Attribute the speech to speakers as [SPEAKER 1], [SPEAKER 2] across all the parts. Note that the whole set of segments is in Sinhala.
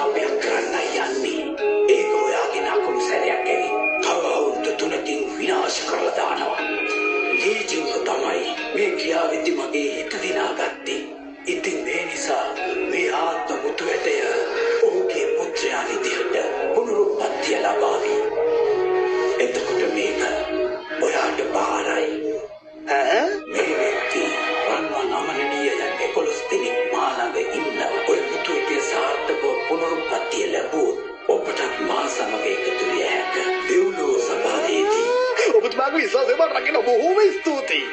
[SPEAKER 1] ප්‍රතිලාභයක් කරන්නයි යන්නේ. ඒක ඔයාගේ නකුරු සැරයක් ඇවිත් තව අවුරුදු 3කින් විනාශ කරලා දානවා. ලීජුක තමයි මේ ක්‍රියාවෙදි මගේ හිත දිනාගත්තේ. ඉතින් මේ නිසා මේ ආත්ම මුතුවැටය ඔහුගේ පුත්‍රයා විදිහට පුනරුත්පත්තිය ලබාවි. එතකොට මේක ඔයාට බාරයි. මේ व्यक्ति රන්වන් අමරණීයයන් 11 දෙනෙක් මා ළඟ ඉන්න ඔය මුතුවැටේ සාර්ථකව පුනරුත්පත්තිය ලැබුවොත් ඔබට මා සමග එකතු විය හැක. දෙව්ලොව සභාවේදී
[SPEAKER 2] ඔබතුමාගේ විශ්වාසය මම රකින්න බොහෝම ස්තුතියි.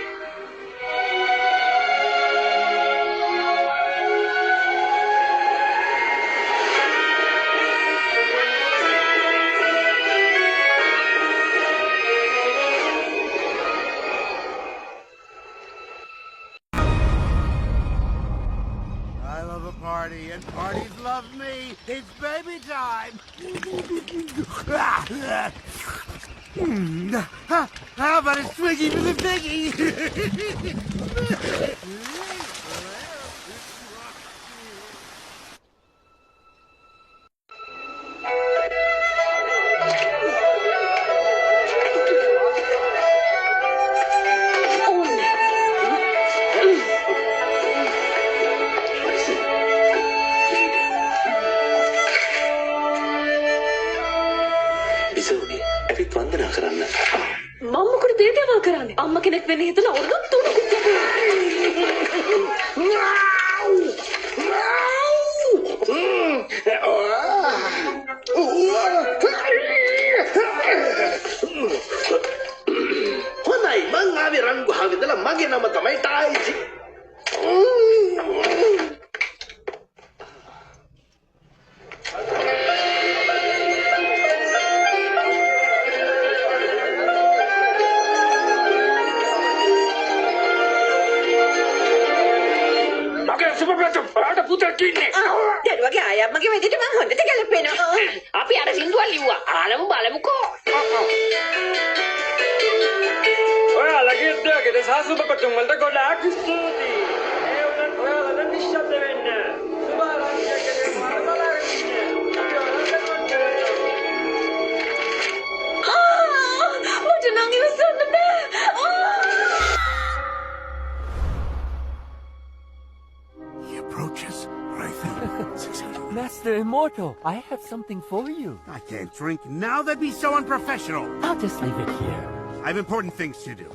[SPEAKER 3] I love a party, and parties love me. It's baby time. How about a Twiggy for the piggy?
[SPEAKER 1] ඉසෝනේ අපිත් වන්දනා කරන්න.
[SPEAKER 4] මම මොකටද මේ දේවල් කරන්නේ? අම්මා කෙනෙක් වෙන්න හිතලා අවුරුදු 3ක්
[SPEAKER 2] හොඳයි මං ආවේ රන්ගුහාවේ ඉඳලා මගේ නම තමයි ටයිසි.
[SPEAKER 4] දරුවගේ ආයම්මගේ වෙදිට මම හොඳට ගැලපෙනවා.
[SPEAKER 5] අපි අර සින්දුවක් ලිව්වා. ආලමු බලමුකෝ.
[SPEAKER 6] ඔයාලගේ දෙයකට සාසුබ කොටුම් වලට ගොඩාක් ස්තුතියි. ඒ වුණත් ඔයාලා නිශ්ශබ්ද වෙන්න. සුභාරංචකගේ මාර බලාගෙන ඉන්න. අපි ඔයාලට
[SPEAKER 4] මට නම් ඉවසන්න බෑ.
[SPEAKER 3] He approaches.
[SPEAKER 7] Master Immortal, I have something for you.
[SPEAKER 3] I can't drink now. That'd be so unprofessional.
[SPEAKER 7] I'll just leave it here.
[SPEAKER 3] I have important things to do.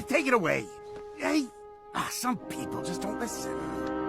[SPEAKER 3] Take it away. Hey, some people just don't listen.